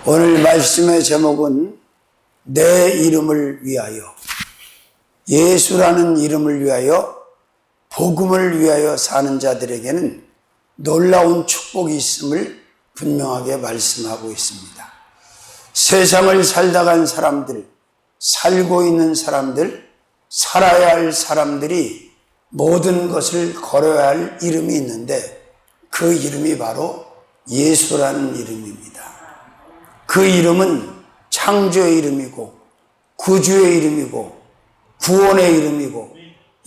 오늘 말씀의 제목은 내 이름을 위하여, 예수라는 이름을 위하여, 복음을 위하여 사는 자들에게는 놀라운 축복이 있음을 분명하게 말씀하고 있습니다. 세상을 살다 간 사람들, 살고 있는 사람들, 살아야 할 사람들이 모든 것을 걸어야 할 이름이 있는데 그 이름이 바로 예수라는 이름입니다. 그 이름은 창조의 이름이고 구주의 이름이고 구원의 이름이고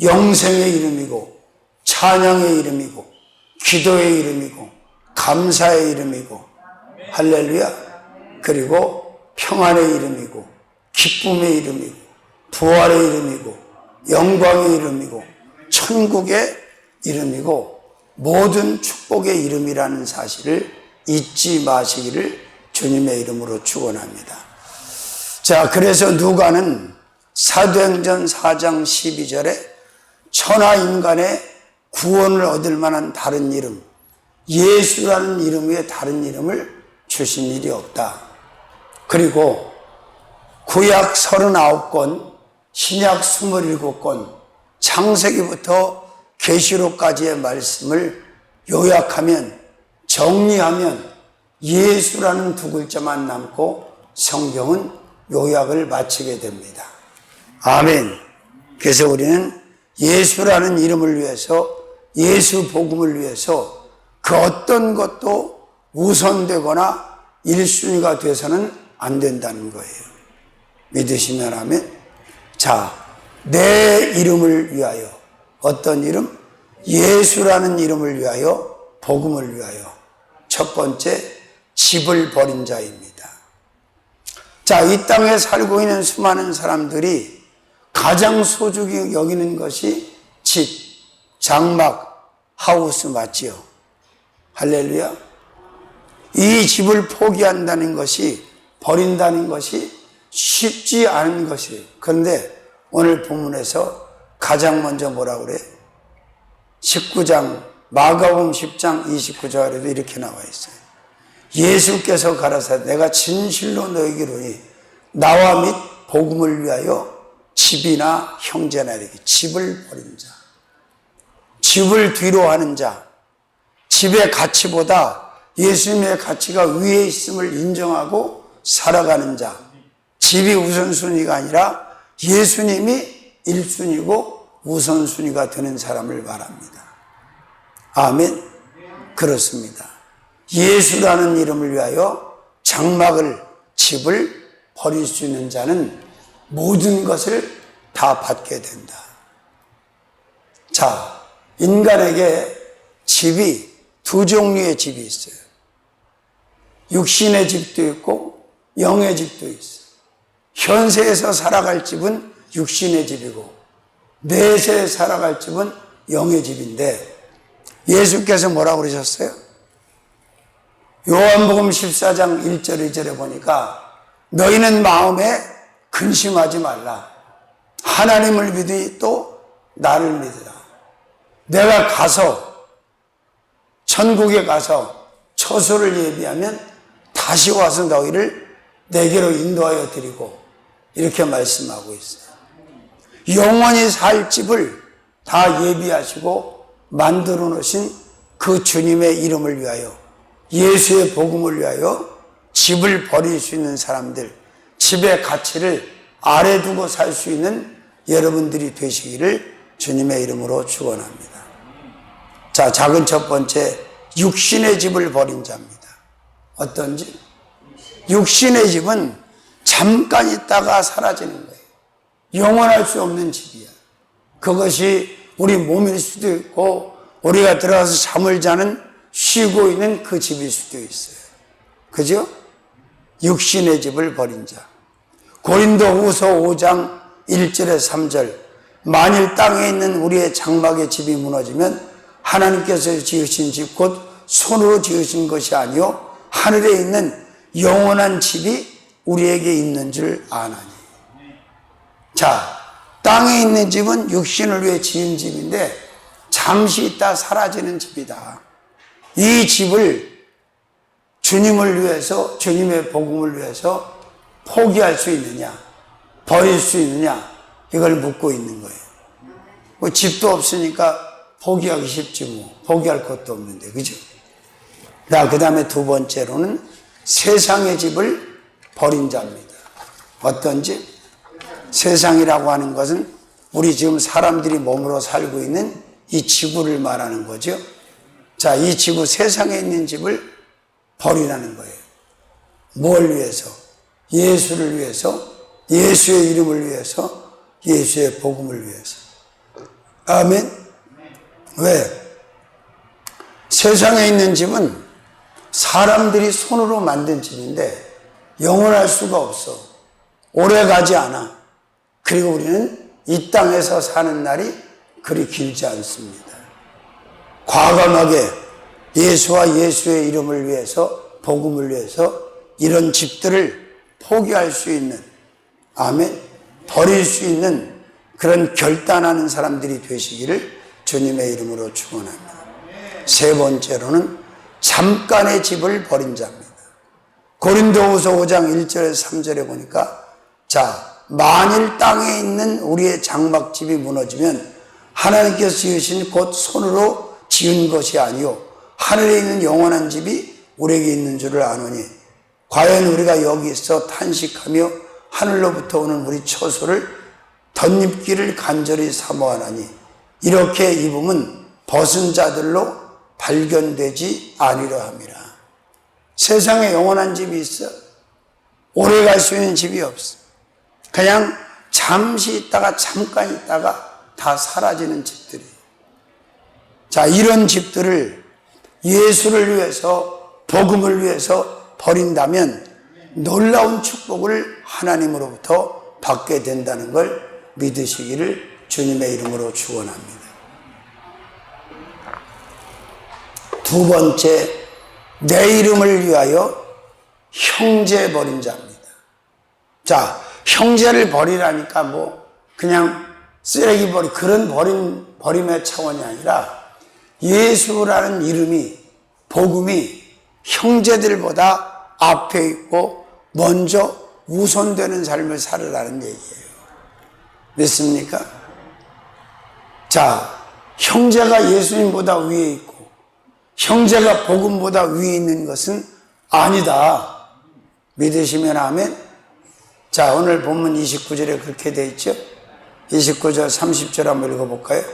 영생의 이름이고 찬양의 이름이고 기도의 이름이고 감사의 이름이고 할렐루야, 그리고 평안의 이름이고 기쁨의 이름이고 부활의 이름이고 영광의 이름이고 천국의 이름이고 모든 축복의 이름이라는 사실을 잊지 마시기를 주님의 이름으로 축원합니다. 자, 그래서 누가는 사도행전 4장 12절에 천하 인간의 구원을 얻을 만한 다른 이름, 예수라는 이름 외에 다른 이름을 주신 일이 없다. 그리고 구약 39권, 신약 27권, 창세기부터 계시록까지의 말씀을 요약하면, 정리하면 예수라는 두 글자만 남고 성경은 요약을 마치게 됩니다. 아멘. 그래서 우리는 예수라는 이름을 위해서, 예수 복음을 위해서 그 어떤 것도 우선되거나 1순위가 돼서는 안 된다는 거예요. 믿으시면 아멘. 자, 내 이름을 위하여, 어떤 이름? 예수라는 이름을 위하여, 복음을 위하여. 첫 번째, 집을 버린 자입니다. 자, 이 땅에 살고 있는 수많은 사람들이 가장 소중히 여기는 것이 집, 장막, 하우스 맞지요? 할렐루야. 이 집을 포기한다는 것이, 버린다는 것이 쉽지 않은 것이에요. 그런데 오늘 본문에서 가장 먼저 뭐라고 그래요? 19장, 마가복음 10장 29절에도 이렇게 나와 있어요. 예수께서 가라사대 내가 진실로 너희에게 이르노니 나와 및 복음을 위하여 집이나 형제나 이렇게 집을 버린 자, 집을 뒤로 하는 자, 집의 가치보다 예수님의 가치가 위에 있음을 인정하고 살아가는 자, 집이 우선순위가 아니라 예수님이 1순위고 우선순위가 되는 사람을 말합니다. 아멘. 그렇습니다. 예수라는 이름을 위하여 장막을, 집을 버릴 수 있는 자는 모든 것을 다 받게 된다. 자, 인간에게 집이 두 종류의 집이 있어요. 육신의 집도 있고 영의 집도 있어요. 현세에서 살아갈 집은 육신의 집이고 내세에 살아갈 집은 영의 집인데 예수께서 뭐라고 그러셨어요? 요한복음 14장 1절 2절에 보니까 너희는 마음에 근심하지 말라. 하나님을 믿으니 또 나를 믿으라. 내가 가서 천국에 가서 처소를 예비하면 다시 와서 너희를 내게로 인도하여 드리고 이렇게 말씀하고 있어요. 영원히 살 집을 다 예비하시고 만들어 놓으신 그 주님의 이름을 위하여, 예수의 복음을 위하여 집을 버릴 수 있는 사람들, 집의 가치를 아래 두고 살 수 있는 여러분들이 되시기를 주님의 이름으로 축원합니다. 자, 작은 첫 번째, 육신의 집을 버린 자입니다. 어떤 집? 육신의 집은 잠깐 있다가 사라지는 거예요. 영원할 수 없는 집이야. 그것이 우리 몸일 수도 있고 우리가 들어가서 잠을 자는, 쉬고 있는 그 집일 수도 있어요. 그죠? 육신의 집을 버린 자. 고린도후서 5장 1절에 3절. 만일 땅에 있는 우리의 장막의 집이 무너지면 하나님께서 지으신 집 곧 손으로 지으신 것이 아니요 하늘에 있는 영원한 집이 우리에게 있는 줄 아나니. 자, 땅에 있는 집은 육신을 위해 지은 집인데 잠시 있다 사라지는 집이다. 이 집을 주님을 위해서, 주님의 복음을 위해서 포기할 수 있느냐, 버릴 수 있느냐, 이걸 묻고 있는 거예요. 뭐 집도 없으니까 포기하기 쉽지 뭐. 포기할 것도 없는데, 그죠? 그 다음에 두 번째로는 세상의 집을 버린 자입니다. 어떤 집? 세상이라고 하는 것은 우리 지금 사람들이 몸으로 살고 있는 이 지구를 말하는 거죠. 자, 이 지구 세상에 있는 집을 버리라는 거예요. 뭘 위해서? 예수를 위해서, 예수의 이름을 위해서, 예수의 복음을 위해서. 아멘? 왜? 세상에 있는 집은 사람들이 손으로 만든 집인데 영원할 수가 없어. 오래 가지 않아. 그리고 우리는 이 땅에서 사는 날이 그리 길지 않습니다. 과감하게 예수와 예수의 이름을 위해서, 복음을 위해서 이런 집들을 포기할 수 있는, 아멘, 버릴 수 있는 그런 결단하는 사람들이 되시기를 주님의 이름으로 축원합니다. 세 번째로는 잠깐의 집을 버린 자입니다. 고린도후서 5장 1절에서 3절에 보니까, 자, 만일 땅에 있는 우리의 장막집이 무너지면 하나님께서 지으신 곧 손으로 지은 것이 아니요 하늘에 있는 영원한 집이 우리에게 있는 줄을 아노니, 과연 우리가 여기 있어 탄식하며 하늘로부터 오는 우리 처소를 덧입기를 간절히 사모하나니 이렇게 입으면 벗은 자들로 발견되지 아니려 함이라. 세상에 영원한 집이 있어? 오래 갈 수 있는 집이 없어. 그냥 잠시 있다가 잠깐 있다가 다 사라지는 집들이. 자, 이런 집들을 예수를 위해서, 복음을 위해서 버린다면 놀라운 축복을 하나님으로부터 받게 된다는 걸 믿으시기를 주님의 이름으로 축원합니다. 두 번째, 내 이름을 위하여 형제 버린 자입니다. 자, 형제를 버리라니까 뭐 그냥 쓰레기 버리, 그런 버림의 차원이 아니라 예수라는 이름이, 복음이 형제들보다 앞에 있고 먼저 우선되는 삶을 살으라는 얘기예요. 믿습니까? 자, 형제가 예수님보다 위에 있고 형제가 복음보다 위에 있는 것은 아니다. 믿으시면 아멘. 자, 오늘 본문 29절에 그렇게 되어 있죠. 29절 30절 한번 읽어볼까요?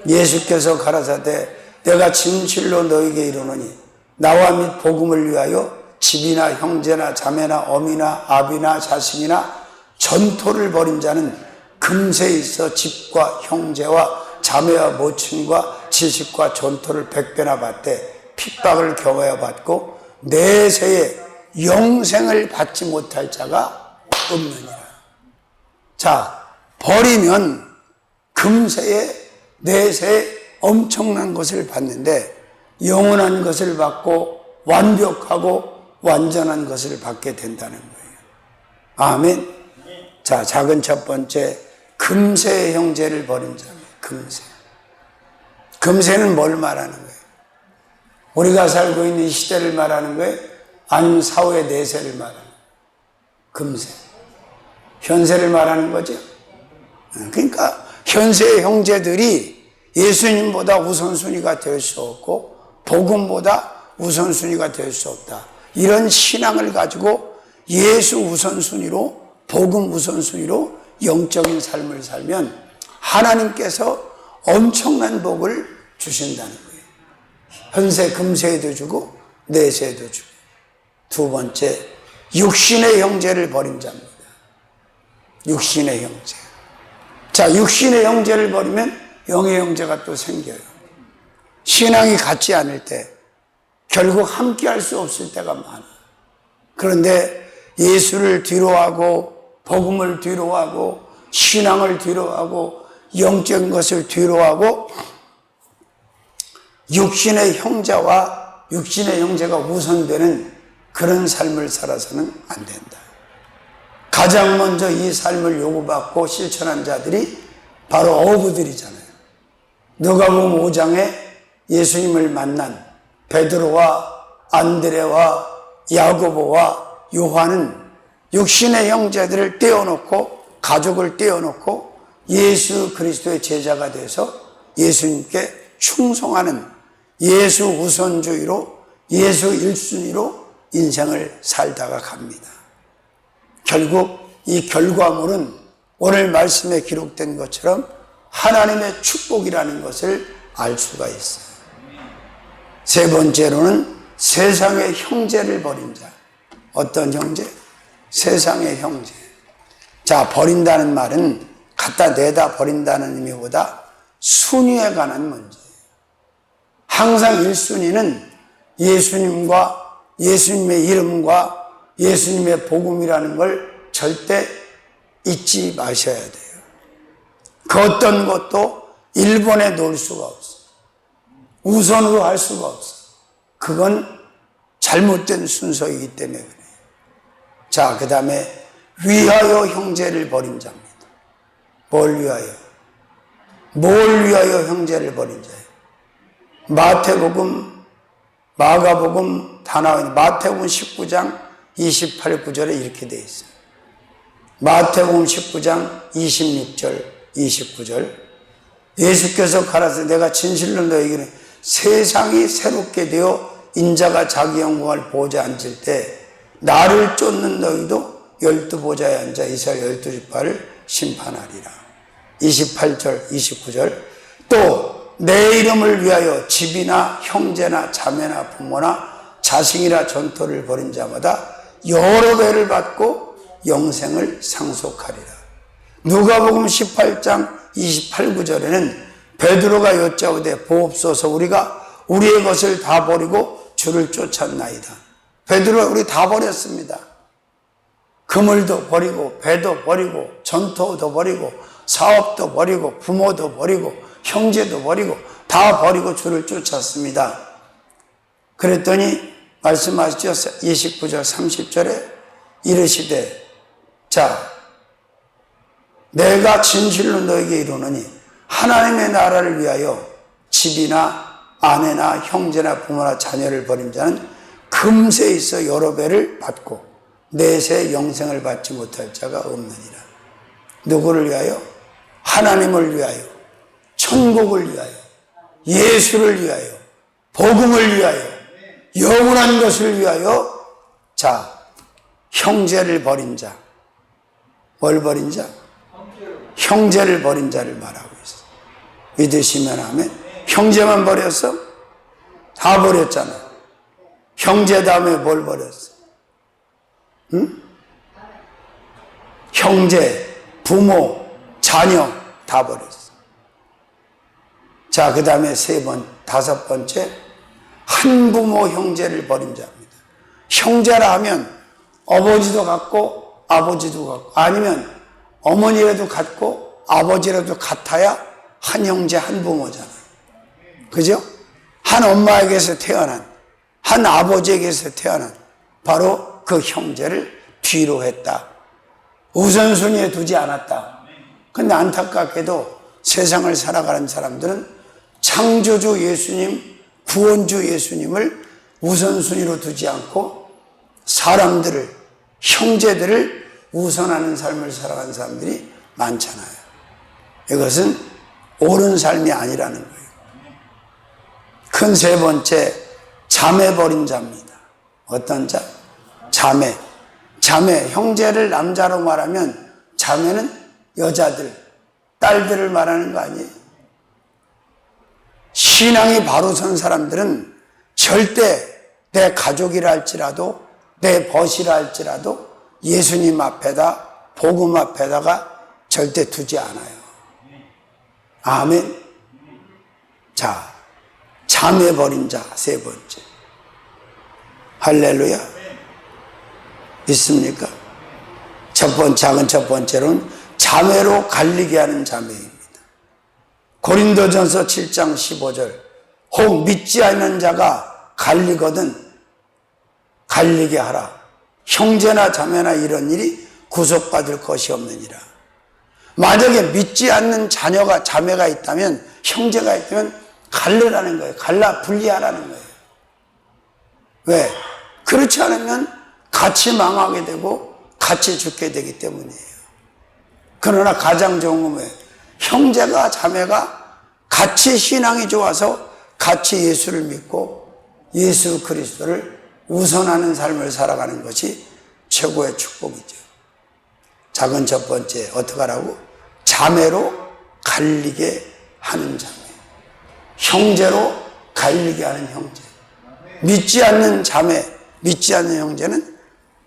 예수께서 가라사대 내가 진실로 너에게 이르노니 나와 및 복음을 위하여 집이나 형제나 자매나 어미나 아비나 자식이나 전토를 벌인 자는 금세 있어 집과 형제와 자매와 모친과 지식과 전토를 100배나 받되 핍박을 경하여 받고 내세에 영생을 받지 못할 자가 없느니라. 자, 버리면 금세에 내세에 엄청난 것을 받는데 영원한 것을 받고 완벽하고 완전한 것을 받게 된다는 거예요. 아멘. 자, 작은 첫 번째, 금세의 형제를 버린 자입니다. 금세. 금세는 뭘 말하는 거예요? 우리가 살고 있는 시대를 말하는 거예요? 아니면 사후의 내세를 말하는 거예요? 금세. 현세를 말하는 거죠. 그러니까 현세의 형제들이 예수님보다 우선순위가 될 수 없고 복음보다 우선순위가 될 수 없다. 이런 신앙을 가지고 예수 우선순위로, 복음 우선순위로 영적인 삶을 살면 하나님께서 엄청난 복을 주신다는 거예요. 현세 금세에도 주고 내세에도 주고. 두 번째, 육신의 형제를 버린 자입니다. 육신의 형제. 자, 육신의 형제를 버리면 영의 형제가 또 생겨요. 신앙이 같지 않을 때 결국 함께 할 수 없을 때가 많아. 그런데 예수를 뒤로하고 복음을 뒤로하고 신앙을 뒤로하고 영적인 것을 뒤로하고 육신의 형제와 육신의 형제가 우선되는 그런 삶을 살아서는 안 된다. 가장 먼저 이 삶을 요구받고 실천한 자들이 바로 어부들이잖아요. 누가복음 5장에 예수님을 만난 베드로와 안드레와 야고보와 요한은 육신의 형제들을 떼어놓고 가족을 떼어놓고 예수 그리스도의 제자가 돼서 예수님께 충성하는 예수 우선주의로 예수 1순위로 인생을 살다가 갑니다. 결국 이 결과물은 오늘 말씀에 기록된 것처럼 하나님의 축복이라는 것을 알 수가 있어요. 세 번째로는 세상의 형제를 버린 자. 어떤 형제? 세상의 형제. 자, 버린다는 말은 갖다 내다 버린다는 의미보다 순위에 관한 문제예요. 항상 1순위는 예수님과 예수님의 이름과 예수님의 복음이라는 걸 절대 잊지 마셔야 돼요. 그 어떤 것도 1번에 놓을 수가 없어요. 우선으로 할 수가 없어요. 그건 잘못된 순서이기 때문에 그래요. 자, 그 다음에 위하여 형제를 버린 자입니다. 뭘 위하여? 뭘 위하여 형제를 버린 자예요? 마태복음, 마가복음 다 나와요. 마태복음 19장 28, 9절에 이렇게 되어 있어요. 마태복음 19장 26절, 29절. 예수께서 가라사대 내가 진실로 너희에게는 세상이 새롭게 되어 인자가 자기 영광을 보좌에 앉을 때 나를 쫓는 너희도 12보좌에 앉아 이스라엘 12지파를 심판하리라. 28절, 29절. 또 내 이름을 위하여 집이나 형제나 자매나 부모나 자식이나 전토를 벌인 자마다 여러 배를 받고 영생을 상속하리라. 누가복음 18장 28, 9절에는 베드로가 여짜오되 보옵소서 우리가 우리의 것을 다 버리고 주를 쫓았나이다. 베드로가 우리 다 버렸습니다. 그물도 버리고 배도 버리고 전토도 버리고 사업도 버리고 부모도 버리고 형제도 버리고 다 버리고 주를 쫓았습니다. 그랬더니 말씀하시죠. 29절 30절에 이르시되 자 내가 진실로 너에게 이르노니 하나님의 나라를 위하여 집이나 아내나 형제나 부모나 자녀를 버린 자는 금세 있어 여러 배를 받고 내세 영생을 받지 못할 자가 없느니라. 누구를 위하여? 하나님을 위하여, 천국을 위하여, 예수를 위하여, 복음을 위하여, 영원한 것을 위하여. 자, 형제를 버린 자. 뭘 버린 자? 형제를 버린 자를 말하고 있어. 믿으시면 아멘. 형제만 버렸어? 다 버렸잖아. 형제 다음에 뭘 버렸어? 응? 형제, 부모, 자녀 다 버렸어. 자, 그 다음에 다섯 번째, 한부모 형제를 버린 자입니다. 형제라 하면 어머니도 같고 아버지도 같고 아니면 어머니라도 같고 아버지라도 같아야 한 형제 한 부모잖아요. 그죠? 한 엄마에게서 태어난 한 아버지에게서 태어난 바로 그 형제를 뒤로 했다. 우선순위에 두지 않았다. 근데 안타깝게도 세상을 살아가는 사람들은 창조주 예수님, 구원주 예수님을 우선순위로 두지 않고 사람들을, 형제들을 우선하는 삶을 살아가는 사람들이 많잖아요. 이것은 옳은 삶이 아니라는 거예요. 큰 세 번째, 자매 버린 자입니다. 어떤 자? 자매. 자매, 형제를 남자로 말하면 자매는 여자들, 딸들을 말하는 거 아니에요? 신앙이 바로 선 사람들은 절대 내 가족이라 할지라도 내 벗이라 할지라도 예수님 앞에다 복음 앞에다가 절대 두지 않아요. 아멘. 자, 자매 버린 자 세 번째. 할렐루야. 믿습니까? 작은 첫 번째로는 자매로 갈리게 하는 자매입니다. 고린도전서 7장 15절. 혹 믿지 않는 자가 갈리거든 갈리게 하라. 형제나 자매나 이런 일이 구속받을 것이 없느니라. 만약에 믿지 않는 자매가 있다면, 형제가 있다면 갈르라는 거예요. 갈라 분리하라는 거예요. 왜? 그렇지 않으면 같이 망하게 되고 같이 죽게 되기 때문이에요. 그러나 가장 좋은 건 뭐예요? 형제가 자매가 같이 신앙이 좋아서 같이 예수를 믿고 예수 그리스도를 우선하는 삶을 살아가는 것이 최고의 축복이죠. 작은 첫 번째 어떻게 하라고? 자매로 갈리게 하는 자매, 형제로 갈리게 하는 형제. 믿지 않는 자매, 믿지 않는 형제는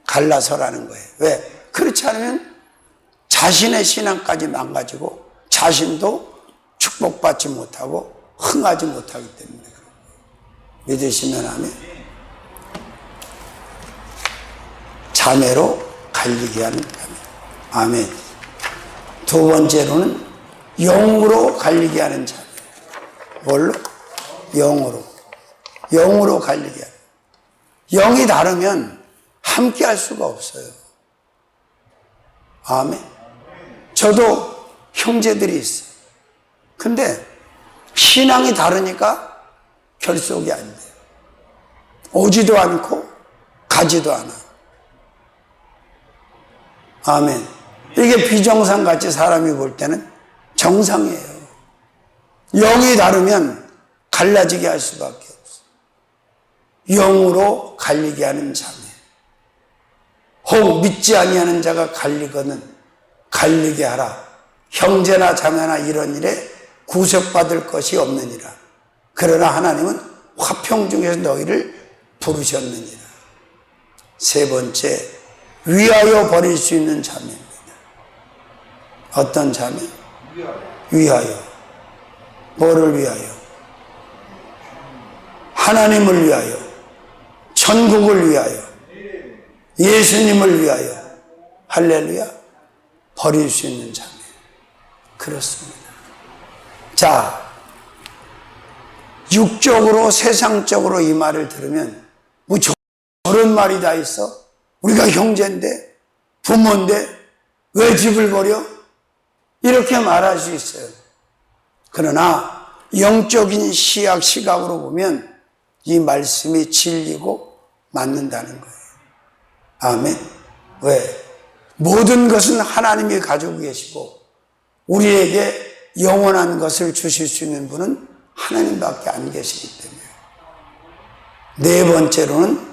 갈라서라는 거예요. 왜? 그렇지 않으면 자신의 신앙까지 망가지고 자신도 축복받지 못하고 흥하지 못하기 때문에 그런 거예요. 믿으시면 아멘. 자매로 갈리게 하는 자매. 아멘. 두 번째로는 영으로 갈리게 하는 자매. 뭘로? 영으로. 영으로 갈리게 하는. 영이 다르면 함께 할 수가 없어요. 아멘. 저도 형제들이 있어요. 근데 신앙이 다르니까 결속이 안 돼요. 오지도 않고 가지도 않아. 아멘. 이게 비정상같이 사람이 볼 때는 정상이에요. 영이 다르면 갈라지게 할 수밖에 없어. 영으로 갈리게 하는 자매. 혹 믿지 아니하는 자가 갈리거든 갈리게 하라. 형제나 자매나 이런 일에 구속받을 것이 없느니라. 그러나 하나님은 화평 중에서 너희를 부르셨느니라. 세 번째, 위하여 버릴 수 있는 자매입니다. 어떤 자매? 위하여. 뭐를 위하여? 하나님을 위하여, 천국을 위하여, 예수님을 위하여. 할렐루야. 버릴 수 있는 자매. 그렇습니다. 자, 육적으로 세상적으로 이 말을 들으면 뭐 저런 말이 다 있어? 우리가 형제인데 부모인데 왜 집을 버려? 이렇게 말할 수 있어요. 그러나 영적인 시각으로 보면 이 말씀이 진리고 맞는다는 거예요. 아멘. 왜? 모든 것은 하나님이 가지고 계시고 우리에게 영원한 것을 주실 수 있는 분은 하나님밖에 안 계시기 때문에. 네 번째로는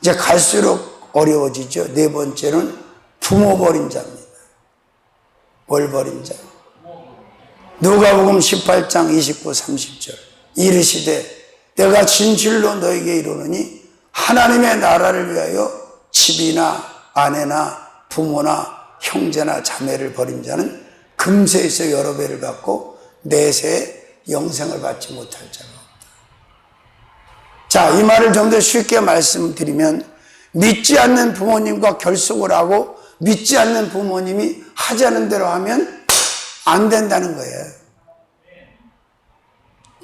이제 갈수록 어려워지죠. 네 번째는 부모 버린 자입니다. 뭘 버린 자? 누가복음 18장 29, 30절. 이르시되 내가 진실로 너에게 이르노니 하나님의 나라를 위하여 집이나 아내나 부모나 형제나 자매를 버린 자는 금세에서 여러 배를 받고 내세에 영생을 받지 못할 자가 없다. 자, 이 말을 좀 더 쉽게 말씀드리면 믿지 않는 부모님과 결속을 하고 믿지 않는 부모님이 하자는 대로 하면 안 된다는 거예요.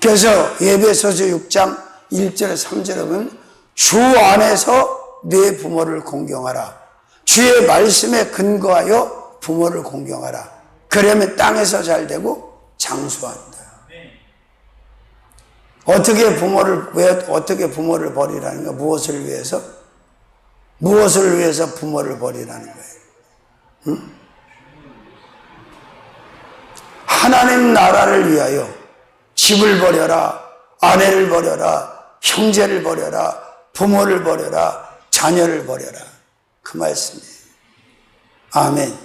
그래서 에베소서 6장 1절에 3절에 보면 주 안에서 내 부모를 공경하라. 주의 말씀에 근거하여 부모를 공경하라. 그러면 땅에서 잘 되고 장수한다. 어떻게 부모를 버리라는 거야? 무엇을 위해서? 무엇을 위해서 부모를 버리라는 거예요? 응? 하나님 나라를 위하여 집을 버려라, 아내를 버려라, 형제를 버려라, 부모를 버려라, 자녀를 버려라. 그 말씀이에요. 아멘.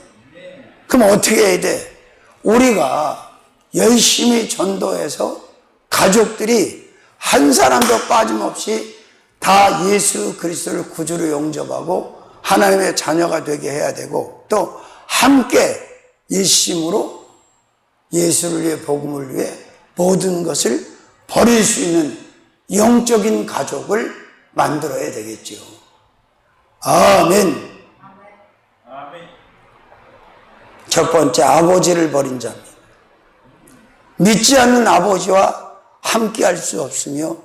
그럼 어떻게 해야 돼? 우리가 열심히 전도해서 가족들이 한 사람도 빠짐없이 다 예수 그리스도를 구주로 영접하고 하나님의 자녀가 되게 해야 되고 또 함께 일심으로 예수를 위해 복음을 위해 모든 것을 버릴 수 있는 영적인 가족을 만들어야 되겠죠. 아멘. 첫 번째, 아버지를 버린 자입니다. 믿지 않는 아버지와 함께 할 수 없으며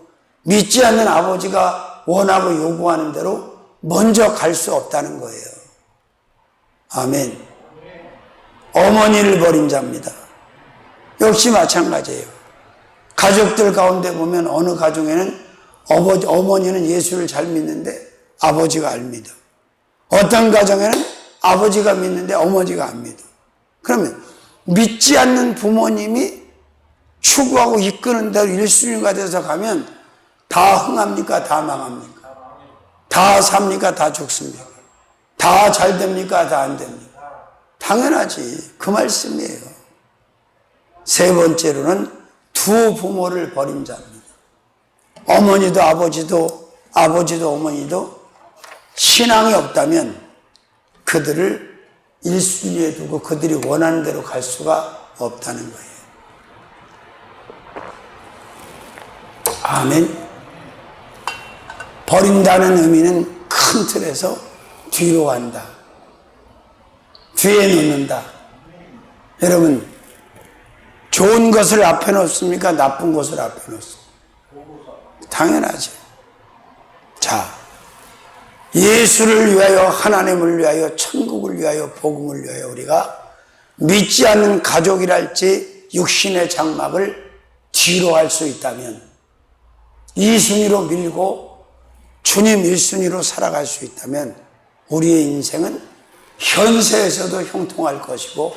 믿지 않는 아버지가 원하고 요구하는 대로 먼저 갈 수 없다는 거예요. 아멘. 어머니를 버린 자입니다. 역시 마찬가지예요. 가족들 가운데 보면 어느 가정에는 어머니는 예수를 잘 믿는데 아버지가 안 믿어. 어떤 가정에는 아버지가 믿는데 어머니가 안 믿어. 그러면 믿지 않는 부모님이 추구하고 이끄는 대로 1순위가 돼서 가면 다 흥합니까? 다 망합니까? 다 삽니까? 다 죽습니까? 다 잘 됩니까? 다 안 됩니까? 당연하지. 그 말씀이에요. 세 번째로는 두 부모를 버린 자입니다. 어머니도 아버지도 어머니도 신앙이 없다면 그들을 1순위에 두고 그들이 원하는 대로 갈 수가 없다는 거예요. 아멘. 버린다는 의미는 큰 틀에서 뒤로 간다. 뒤에 놓는다. 여러분, 좋은 것을 앞에 놓습니까? 나쁜 것을 앞에 놓습니까? 당연하죠. 자, 예수를 위하여, 하나님을 위하여, 천국을 위하여, 복음을 위하여 우리가 믿지 않는 가족이랄지 육신의 장막을 뒤로 할 수 있다면, 2순위로 밀고 주님 1순위로 살아갈 수 있다면 우리의 인생은 현세에서도 형통할 것이고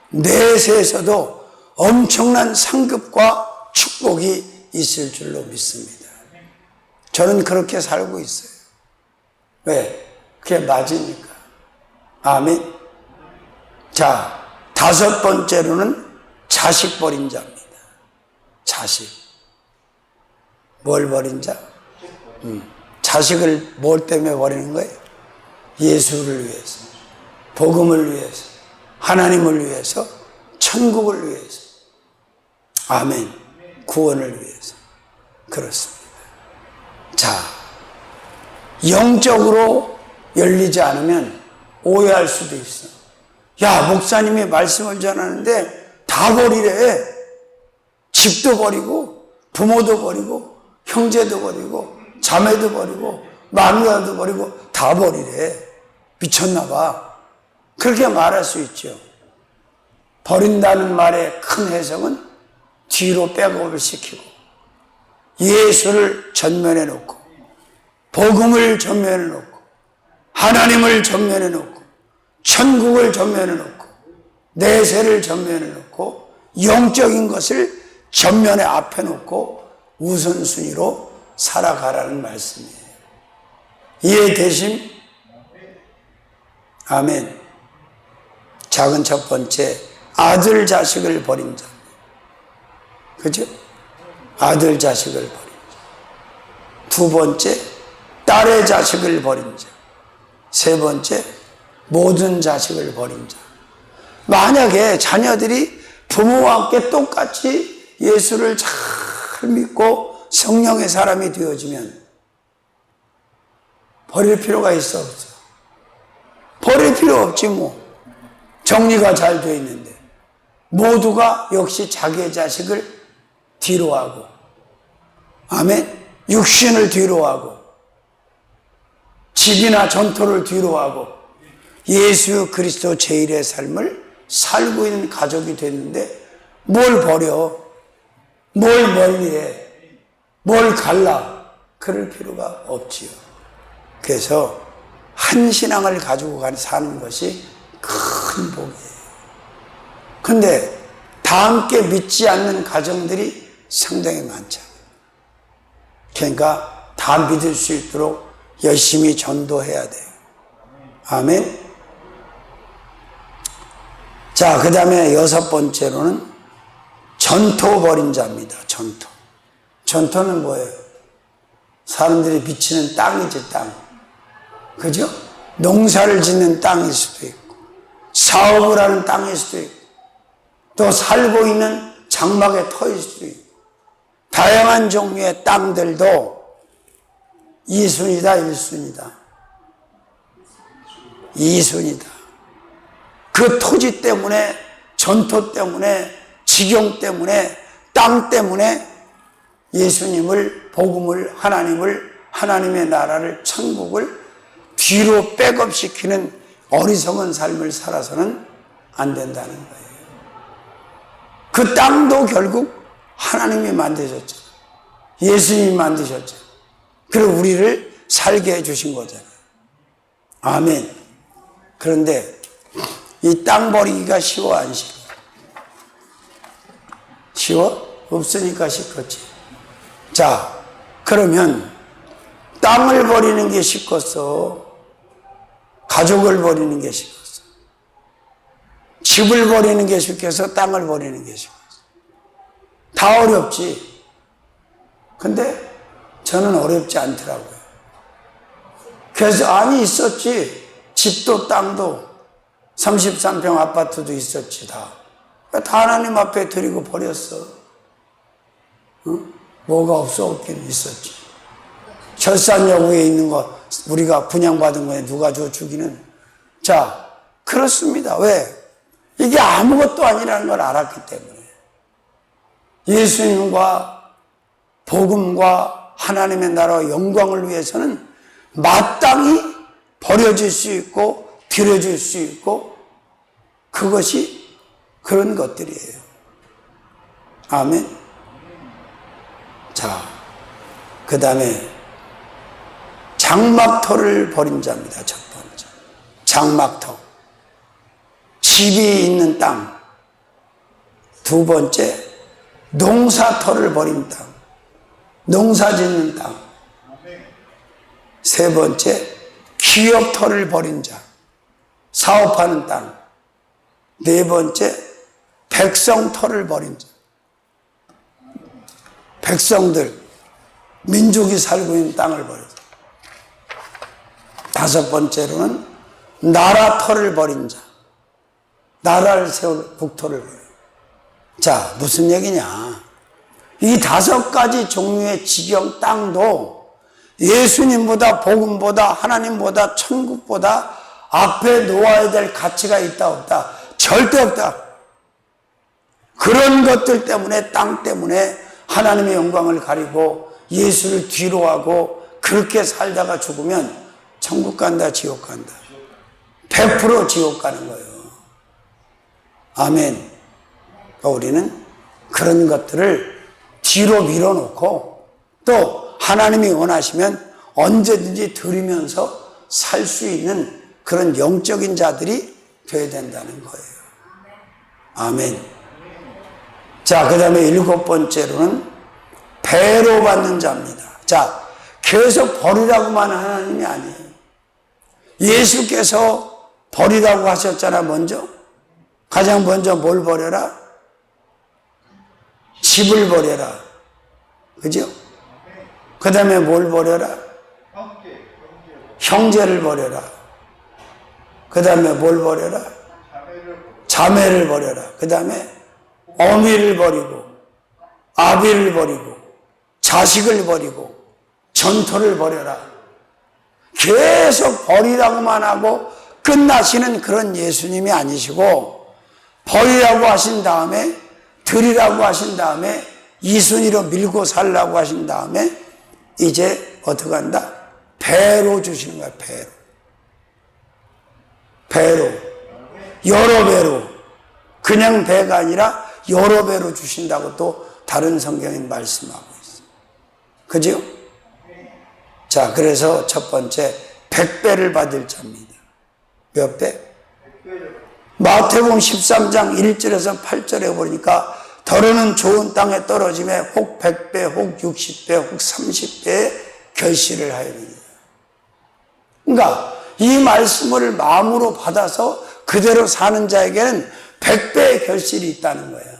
내세에서도 엄청난 상급과 축복이 있을 줄로 믿습니다. 저는 그렇게 살고 있어요. 왜? 그게 맞으니까. 아멘. 자, 다섯 번째로는 자식 버린 자입니다. 자식. 뭘 버린 자? 자식을 뭘 때문에 버리는 거예요? 예수를 위해서, 복음을 위해서, 하나님을 위해서, 천국을 위해서. 아멘. 구원을 위해서. 그렇습니다. 자, 영적으로 열리지 않으면 오해할 수도 있어. 야, 목사님이 말씀을 전하는데 다 버리래. 집도 버리고, 부모도 버리고, 형제도 버리고, 자매도 버리고, 마누라도 버리고, 다 버리래. 미쳤나 봐. 그렇게 말할 수 있죠. 버린다는 말의 큰 해석은 뒤로 백업을 시키고, 예수를 전면에 놓고, 복음을 전면에 놓고, 하나님을 전면에 놓고, 천국을 전면에 놓고, 내세를 전면에 놓고, 영적인 것을 전면에 앞에 놓고 우선순위로 살아가라는 말씀이에요. 이해되심? 아멘. 작은 첫 번째, 아들 자식을 버린 자. 그죠? 아들 자식을 버린 자. 두 번째, 딸의 자식을 버린 자. 세 번째, 모든 자식을 버린 자. 만약에 자녀들이 부모와 함께 똑같이 예수를 잘 믿고 성령의 사람이 되어지면 버릴 필요가 있어 없어? 버릴 필요 없지 뭐. 정리가 잘 되어 있는데 모두가 역시 자기의 자식을 뒤로 하고, 아멘, 육신을 뒤로 하고 집이나 전토를 뒤로 하고 예수 그리스도 제1의 삶을 살고 있는 가족이 됐는데 뭘 버려? 뭘 멀리해? 뭘 갈라? 그럴 필요가 없지요. 그래서 한 신앙을 가지고 사는 것이 큰 복이에요. 근데 다 함께 믿지 않는 가정들이 상당히 많잖아요. 그러니까 다 믿을 수 있도록 열심히 전도해야 돼요. 아멘. 자, 그 다음에 여섯 번째로는 전토 버린 자입니다. 전토. 전토는 뭐예요? 사람들이 비치는 땅이지, 땅. 그죠? 농사를 짓는 땅일 수도 있고, 사업을 하는 땅일 수도 있고, 또 살고 있는 장막의 터일 수도 있고, 다양한 종류의 땅들도 2순위다, 1순위다. 2순위다. 그 토지 때문에, 전토 때문에, 직용 때문에, 땅 때문에 예수님을, 복음을, 하나님을, 하나님의 나라를, 천국을 뒤로 백업시키는 어리석은 삶을 살아서는 안 된다는 거예요. 그 땅도 결국 하나님이 만드셨잖아요. 예수님이 만드셨잖아요. 그리고 우리를 살게 해주신 거잖아요. 아멘. 그런데 이 땅 버리기가 쉬워, 안 쉬워? 쉬워? 없으니까 쉽겠지. 자, 그러면 땅을 버리는 게 쉽겠어? 가족을 버리는 게 쉽겠어? 집을 버리는 게 쉽겠어? 땅을 버리는 게 쉽겠어? 다 어렵지. 근데 저는 어렵지 않더라고요. 그래서 아니 있었지. 집도 땅도 33평 아파트도 있었지 다. 다 하나님 앞에 드리고 버렸어. 응? 뭐가 없어? 없긴 있었지. 철산여고에 있는 거 우리가 분양받은 거에 누가 줘 주기는. 자, 그렇습니다. 왜? 이게 아무것도 아니라는 걸 알았기 때문에. 예수님과 복음과 하나님의 나라와 영광을 위해서는 마땅히 버려질 수 있고 드려질 수 있고 그것이 그런 것들이에요. 아멘. 자, 그 다음에 장막터를 버린 자입니다. 첫 번째. 장막터. 집이 있는 땅. 두 번째, 농사터를 버린 땅. 농사 짓는 땅. 세 번째, 기업터를 버린 자. 사업하는 땅. 네 번째, 백성터를 버린 자. 백성들, 민족이 살고 있는 땅을 버렸다. 다섯 번째로는 나라터를 버린 자. 나라를 세울 국토를 버린. 자, 무슨 얘기냐? 이 다섯 가지 종류의 지경 땅도 예수님보다 복음보다 하나님보다 천국보다 앞에 놓아야 될 가치가 있다 없다? 절대 없다. 그런 것들 때문에 땅 때문에 하나님의 영광을 가리고 예수를 뒤로 하고 그렇게 살다가 죽으면 천국 간다 지옥 간다. 100% 지옥 가는 거예요. 아멘. 우리는 그런 것들을 뒤로 밀어놓고 또 하나님이 원하시면 언제든지 드리면서 살 수 있는 그런 영적인 자들이 되어야 된다는 거예요. 아멘. 자, 그 다음에 일곱 번째로는 배로 받는 자입니다. 자, 계속 버리라고만 하나님이 아니에요. 예수께서 버리라고 하셨잖아, 먼저. 가장 먼저 뭘 버려라? 집을 버려라. 그죠? 그 다음에 뭘 버려라? 형제를 버려라. 그 다음에 뭘 버려라? 자매를 버려라. 그 다음에 어미를 버리고 아비를 버리고 자식을 버리고 전토를 버려라. 계속 버리라고만 하고 끝나시는 그런 예수님이 아니시고 버리라고 하신 다음에 드리라고 하신 다음에 이순위로 밀고 살라고 하신 다음에 이제 어떻게 한다? 배로 주시는 거야. 배로. 배로. 여러 배로. 그냥 배가 아니라 여러 배로 주신다고 또 다른 성경이 말씀하고 있어요. 그죠? 자, 그래서 첫 번째 100배를 받을 자입니다. 몇 배? 마태복음 13장 1절에서 8절에 보니까 더러는 좋은 땅에 떨어짐에 혹 100배, 혹 60배, 혹 30배의 결실을 하였느니라. 그러니까 이 말씀을 마음으로 받아서 그대로 사는 자에게는 100배의 결실이 있다는 거예요.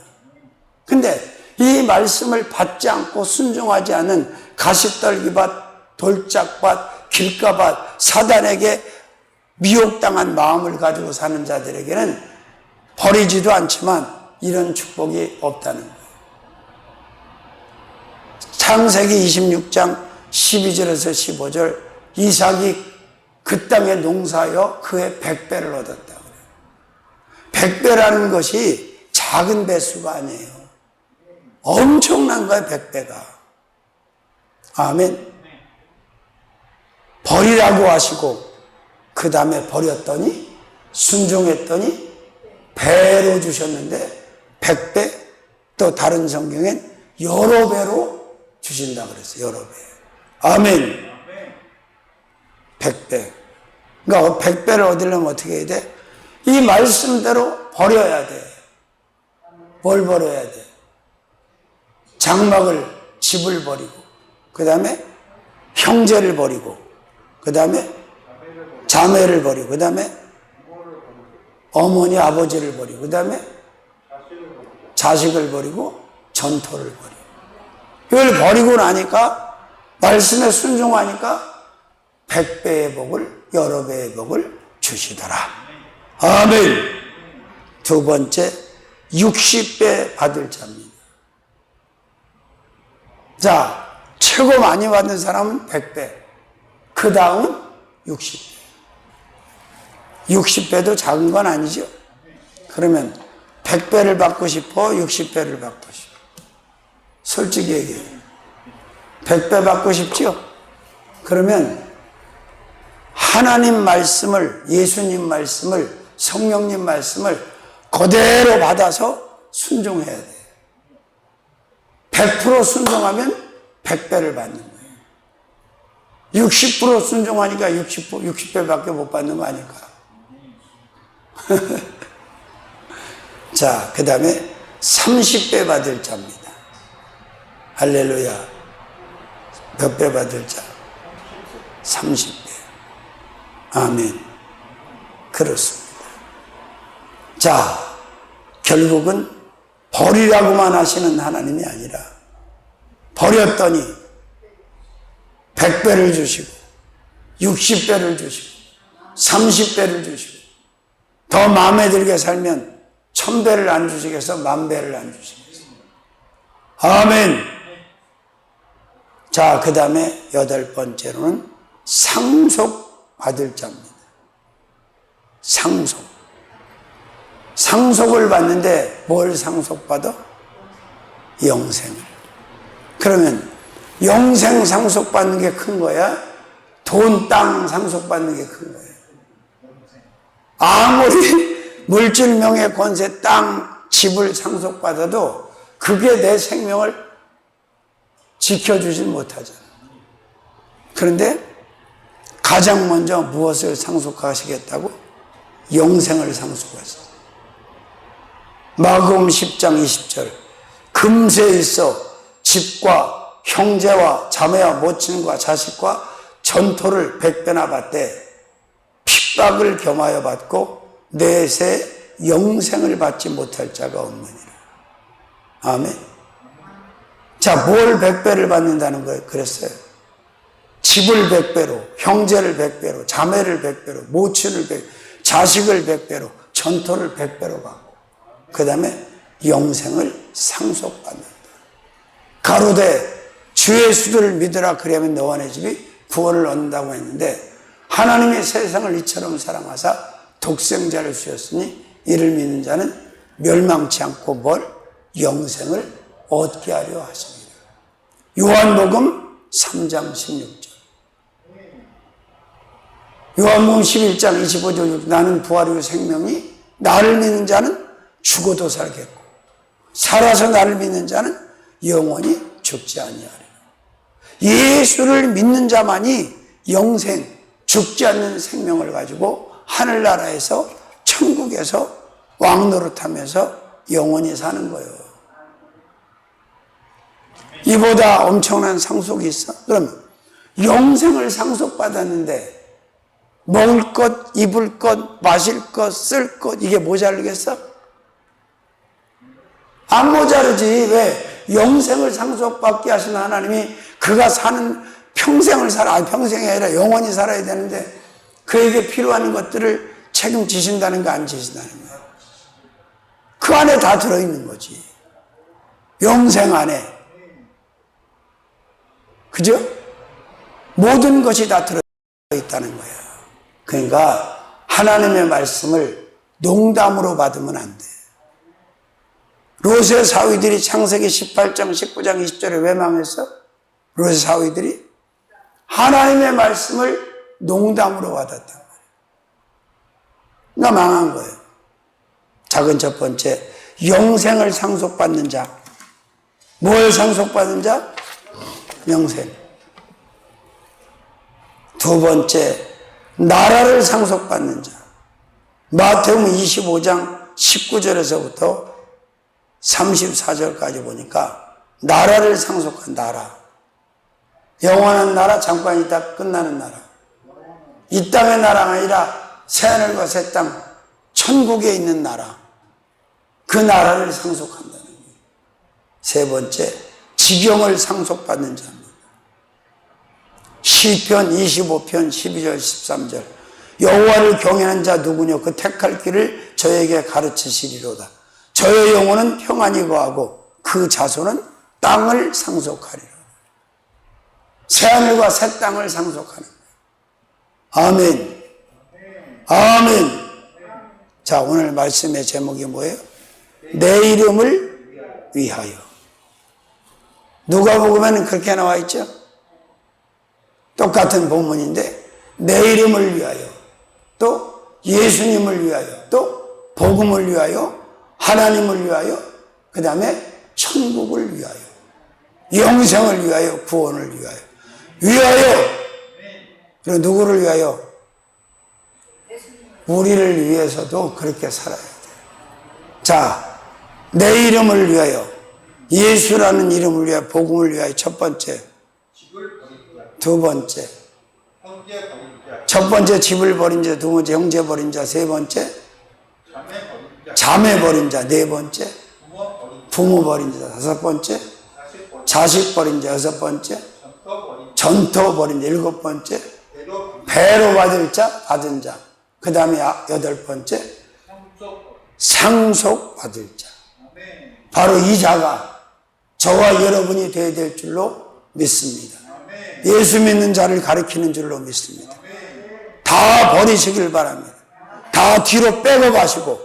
근데 이 말씀을 받지 않고 순종하지 않은 가시떨기밭, 돌짝밭, 길가밭, 사단에게 미혹당한 마음을 가지고 사는 자들에게는 버리지도 않지만 이런 축복이 없다는 거예요. 창세기 26장 12절에서 15절 이삭이 그 땅에 농사하여 그의 100배를 얻었다. 100배라는 것이 작은 배수가 아니에요. 엄청난 거예요, 100배가. 아멘. 버리라고 하시고 그 다음에 버렸더니 순종했더니 배로 주셨는데 100배, 또 다른 성경엔 여러 배로 주신다 그랬어요. 여러 배. 아멘. 100배. 그러니까 100배를 얻으려면 어떻게 해야 돼? 이 말씀대로 버려야 돼. 뭘 버려야 돼? 장막을, 집을 버리고, 그 다음에 형제를 버리고, 그 다음에 자매를 버리고, 그 다음에 어머니, 아버지를 버리고, 그 다음에 자식을 버리고, 전토를 버리고. 이걸 버리고 나니까, 말씀에 순종하니까 100배의 복을, 여러 배의 복을 주시더라. 아멘. 두 번째, 60배 받을 자입니다. 자, 최고 많이 받는 사람은 100배. 그 다음은 60배. 60배도 작은 건 아니죠. 그러면 100배를 받고 싶어? 60배를 받고 싶어? 솔직히 얘기해요. 100배 받고 싶죠? 그러면 하나님 말씀을, 예수님 말씀을, 성령님 말씀을 그대로 받아서 순종해야 돼요. 100% 순종하면 100배를 받는 거예요. 60% 순종하니까 60배밖에 못 받는 거 아닐까? 자, 그 다음에 30배 받을 자입니다. 할렐루야. 몇 배 받을 자? 30배. 아멘. 그렇습니다. 자, 결국은 버리라고만 하시는 하나님이 아니라 버렸더니 100배를 주시고 60배를 주시고 30배를 주시고 더 마음에 들게 살면 1000배를 안 주시겠어? 10,000배를 안 주시겠어? 아멘. 자, 그 다음에 8번째로는 상속 받을 자입니다. 상속. 상속을 받는데 뭘 상속받아? 영생을. 그러면 영생 상속받는 게 큰 거야? 돈, 땅 상속받는 게 큰 거야? 아무리 물질, 명예, 권세, 땅, 집을 상속받아도 그게 내 생명을 지켜주질 못하잖아. 그런데 가장 먼저 무엇을 상속하시겠다고? 영생을 상속하시죠. 마가복음 10장 20절. 금세 있어 집과 형제와 자매와 모친과 자식과 전토를 100배나 받되 핍박을 겸하여 받고 내세 영생을 받지 못할 자가 없느니라. 아멘. 자, 뭘 100배를 받는다는 거예요? 그랬어요. 집을 100배로, 형제를 100배로, 자매를 100배로, 모친을 100배로, 자식을 100배로, 전토를 100배로 받고 그 다음에 영생을 상속받는다. 가로되 주의 수를 믿으라 그리하면 너와 내 집이 구원을 얻는다고 했는데 하나님이 세상을 이처럼 사랑하사 독생자를 주셨으니 이를 믿는 자는 멸망치 않고 뭘? 영생을 얻게 하려 하십니다. 요한복음 3장 16절. 요한복음 11장 25절. 나는 부활이요 생명이 나를 믿는 자는 죽어도 살겠고 살아서 나를 믿는 자는 영원히 죽지 아니하리라. 예수를 믿는 자만이 영생, 죽지 않는 생명을 가지고 하늘나라에서 천국에서 왕노릇하면서 영원히 사는 거예요. 이보다 엄청난 상속이 있어? 그럼 영생을 상속받았는데 먹을 것, 입을 것, 마실 것, 쓸 것 이게 모자르겠어? 안 모자르지. 왜? 영생을 상속받게 하신 하나님이 그가 사는 평생을 살아, 아니 평생이 아니라 영원히 살아야 되는데 그에게 필요한 것들을 책임지신다는 거 안 지신다는 거예요. 그 안에 다 들어있는 거지. 영생 안에. 그죠? 모든 것이 다 들어있다는 거예요. 그러니까 하나님의 말씀을 농담으로 받으면 안 돼. 롯의 사위들이 창세기 18장, 19장, 20절에 왜 망했어? 롯의 사위들이 하나님의 말씀을 농담으로 받았단 말이에요. 그러니까 망한 거예요. 작은 첫 번째, 영생을 상속받는 자. 뭘 상속받는 자? 영생. 두 번째, 나라를 상속받는 자. 마태복음 25장 19절에서부터 34절까지 보니까 나라를 상속한 나라. 영원한 나라, 잠깐 있다 끝나는 나라. 이 땅의 나라가 아니라 새하늘과 새 땅, 천국에 있는 나라. 그 나라를 상속한다는 거예요. 세 번째, 지경을 상속받는 자입니다. 시편 25편 12절 13절. 여호와를 경외하는 자 누구냐? 그 택할 길을 저에게 가르치시리로다. 저의 영혼은 평안히 거하고 그 자손은 땅을 상속하리라. 새하늘과 새 땅을 상속하는 거예요. 아멘. 아멘. 자, 오늘 말씀의 제목이 뭐예요? 내 이름을 위하여. 누가복음에는 그렇게 나와 있죠? 똑같은 본문인데 내 이름을 위하여, 또 예수님을 위하여, 또 복음을 위하여, 하나님을 위하여, 그 다음에 천국을 위하여, 영생을 위하여, 구원을 위하여. 위하여. 그리고 누구를 위하여? 우리를 위해서도 그렇게 살아야 돼요. 자, 내 이름을 위하여, 예수라는 이름을 위하여, 복음을 위하여. 첫 번째. 두 번째. 첫 번째 집을 버린 자, 두 번째 형제 버린 자, 세 번째 자매 버린 자, 네 번째 부모 버린 자, 다섯 번째 자식 버린 자, 여섯 번째 전토 버린 자, 일곱 번째 배로 받을 자, 받은 자, 그 다음에 여덟 번째 상속 받을 자. 바로 이 자가 저와 여러분이 되어야 될 줄로 믿습니다. 예수 믿는 자를 가리키는 줄로 믿습니다. 다 버리시길 바랍니다. 다 뒤로 빼고 가시고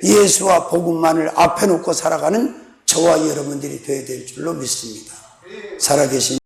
예수와 복음만을 앞에 놓고 살아가는 저와 여러분들이 되어야 될 줄로 믿습니다. 살아계신